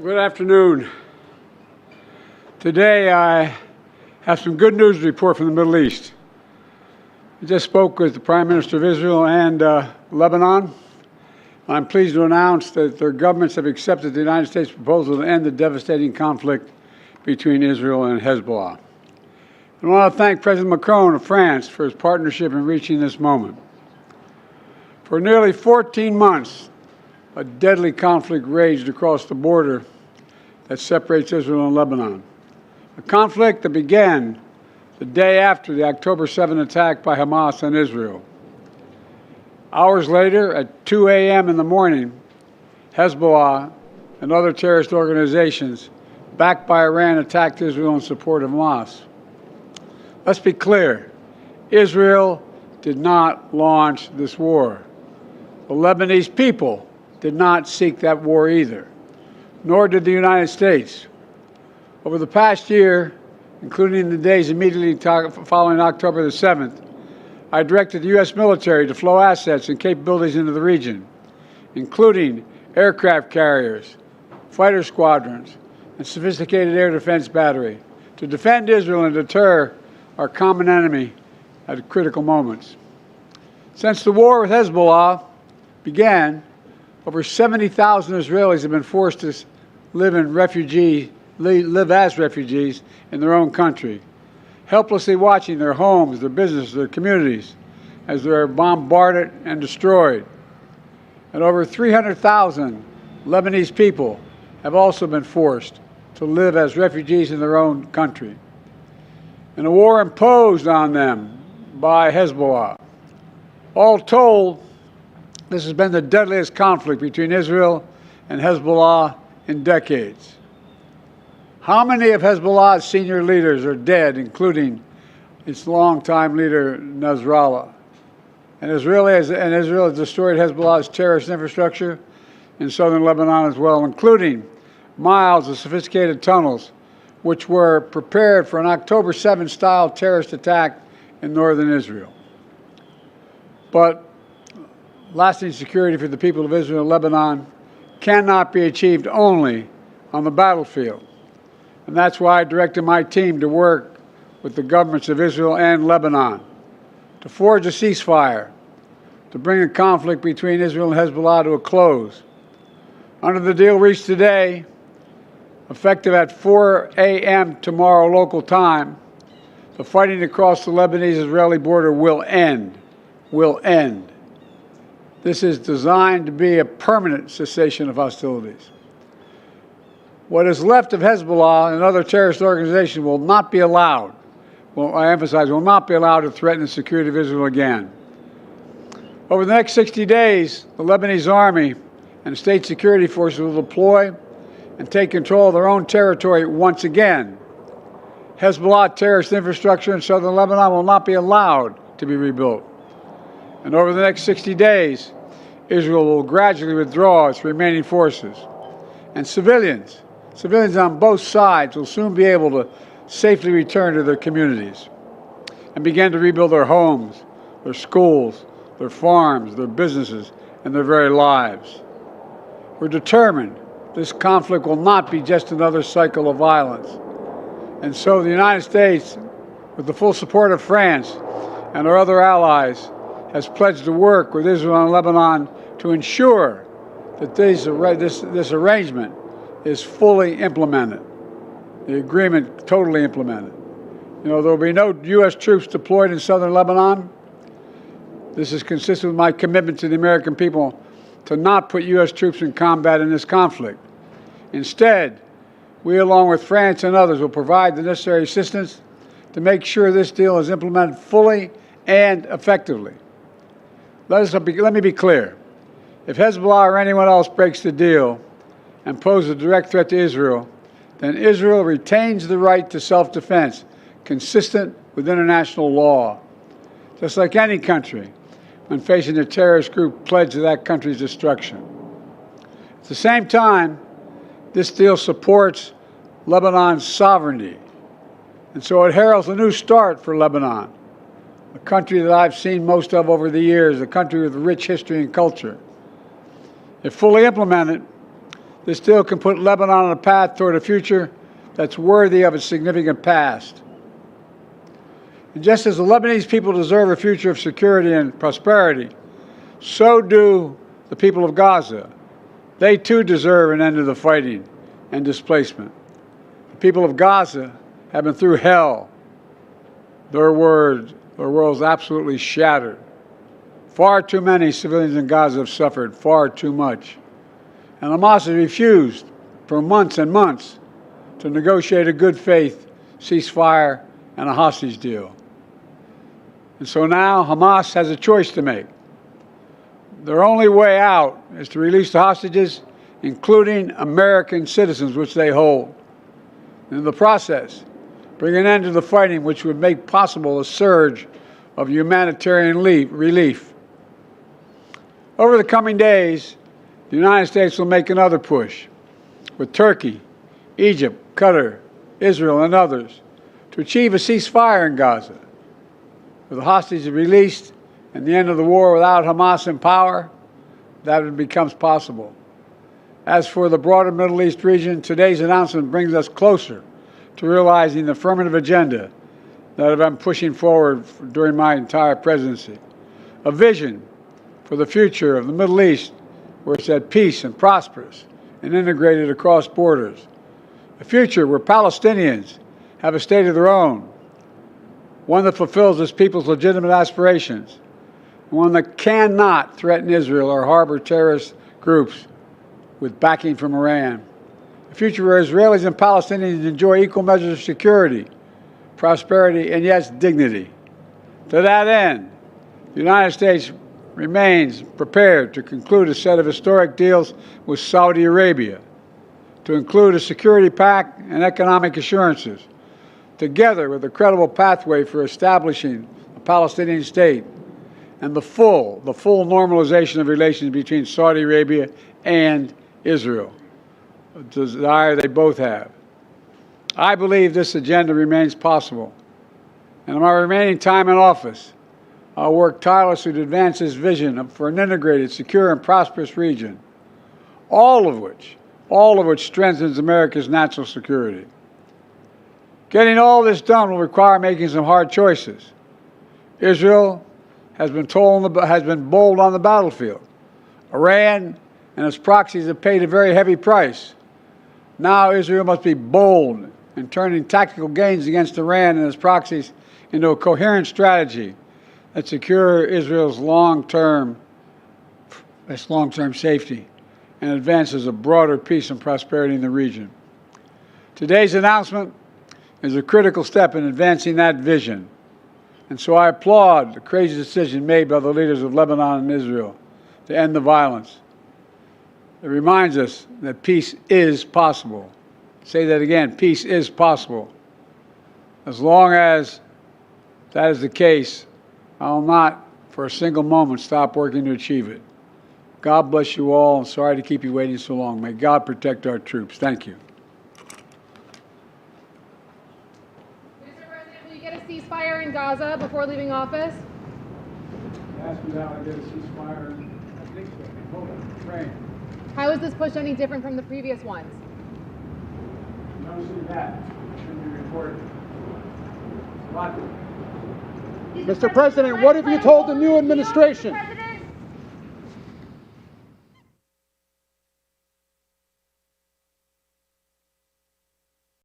Good afternoon. Today I have some good news to report from the Middle East. I just spoke with the Prime Minister of Israel and Lebanon. I'm pleased to announce that their governments have accepted the United States proposal to end the devastating conflict between Israel and Hezbollah. I want to thank President Macron of France for his partnership in reaching this moment. For nearly 14 months, a deadly conflict raged across the border that separates Israel and Lebanon. A conflict that began the day after the October 7 attack by Hamas on Israel. Hours later, at 2 a.m. in the morning, Hezbollah and other terrorist organizations backed by Iran attacked Israel in support of Hamas. Let's be clear, Israel did not launch this war. The Lebanese people did not seek that war either, nor did the United States. Over the past year, including the days immediately following October the 7th, I directed the U.S. military to flow assets and capabilities into the region, including aircraft carriers, fighter squadrons, and sophisticated air defense battery, to defend Israel and deter our common enemy at critical moments. Since the war with Hezbollah began, over 70,000 Israelis have been forced to live as refugees in their own country, helplessly watching their homes, their businesses, their communities as they're bombarded and destroyed. And over 300,000 Lebanese people have also been forced to live as refugees in their own country, in a war imposed on them by Hezbollah. All told, this has been the deadliest conflict between Israel and Hezbollah in decades. How many of Hezbollah's senior leaders are dead, including its longtime leader, Nasrallah? And Israel has destroyed Hezbollah's terrorist infrastructure in southern Lebanon as well, including miles of sophisticated tunnels, which were prepared for an October 7-style terrorist attack in northern Israel. But lasting security for the people of Israel and Lebanon cannot be achieved only on the battlefield. And that's why I directed my team to work with the governments of Israel and Lebanon to forge a ceasefire, to bring the conflict between Israel and Hezbollah to a close. Under the deal reached today, effective at 4 a.m. tomorrow local time, the fighting across the Lebanese-Israeli border will end. This is designed to be a permanent cessation of hostilities. What is left of Hezbollah and other terrorist organizations will not be allowed, will not be allowed to threaten the security of Israel again. Over the next 60 days, the Lebanese army and state security forces will deploy and take control of their own territory once again. Hezbollah terrorist infrastructure in southern Lebanon will not be allowed to be rebuilt. And over the next 60 days, Israel will gradually withdraw its remaining forces. And civilians on both sides will soon be able to safely return to their communities and begin to rebuild their homes, their schools, their farms, their businesses, and their very lives. We're determined this conflict will not be just another cycle of violence. And so the United States, with the full support of France and our other allies, has pledged to work with Israel and Lebanon to ensure that this arrangement is fully implemented, the agreement totally implemented. There will be no U.S. troops deployed in southern Lebanon. This is consistent with my commitment to the American people to not put U.S. troops in combat in this conflict. Instead, we, along with France and others, will provide the necessary assistance to make sure this deal is implemented fully and effectively. Let me be clear. If Hezbollah or anyone else breaks the deal and poses a direct threat to Israel, then Israel retains the right to self-defense consistent with international law, just like any country when facing a terrorist group pledged to that country's destruction. At the same time, this deal supports Lebanon's sovereignty, and so it heralds a new start for Lebanon, a country that I've seen most of over the years, a country with rich history and culture. If fully implemented, This deal can put Lebanon on a path toward a future that's worthy of its significant past. And just as the Lebanese people deserve a future of security and prosperity, so do the people of Gaza. They too deserve an end to the fighting and displacement. The people of Gaza have been through hell. Their world's absolutely shattered. Far too many civilians in Gaza have suffered, far too much. And Hamas has refused for months and months to negotiate a good faith ceasefire and a hostage deal. And so now Hamas has a choice to make. Their only way out is to release the hostages, including American citizens, which they hold. And in the process, bring an end to the fighting, which would make possible a surge of humanitarian relief. Over the coming days, the United States will make another push with Turkey, Egypt, Qatar, Israel, and others to achieve a ceasefire in Gaza. With the hostages released and the end of the war without Hamas in power, that becomes possible. As for the broader Middle East region, today's announcement brings us closer to realizing the affirmative agenda that I've been pushing forward during my entire presidency. A vision for the future of the Middle East where it's at peace and prosperous and integrated across borders. A future where Palestinians have a state of their own, one that fulfills its people's legitimate aspirations, and one that cannot threaten Israel or harbor terrorist groups with backing from Iran. A future where Israelis and Palestinians enjoy equal measures of security, prosperity, and yes, dignity. To that end, the United States remains prepared to conclude a set of historic deals with Saudi Arabia, to include a security pact and economic assurances, together with a credible pathway for establishing a Palestinian state and the full normalization of relations between Saudi Arabia and Israel, a desire they both have. I believe this agenda remains possible, and in my remaining time in office, I'll work tirelessly to advance this vision for an integrated, secure, and prosperous region, all of which strengthens America's national security. Getting all this done will require making some hard choices. Israel has been bold on the battlefield. Iran and its proxies have paid a very heavy price. Now Israel must be bold in turning tactical gains against Iran and its proxies into a coherent strategy that secure Israel's long-term safety and advances a broader peace and prosperity in the region. Today's announcement is a critical step in advancing that vision, and so I applaud the crazy decision made by the leaders of Lebanon and Israel to end the violence. It reminds us that peace is possible. Say that again, peace is possible. As long as that is the case, I will not for a single moment stop working to achieve it. God bless you all. I'm sorry to keep you waiting so long. May God protect our troops. Thank you. Mr. President, will you get a ceasefire in Gaza before leaving office? Ask me how I get a ceasefire. I think so. Hold on. Train. How is this push any different from the previous ones? Never seen that. Should be reported. What? Mr. President, what have you told the new administration?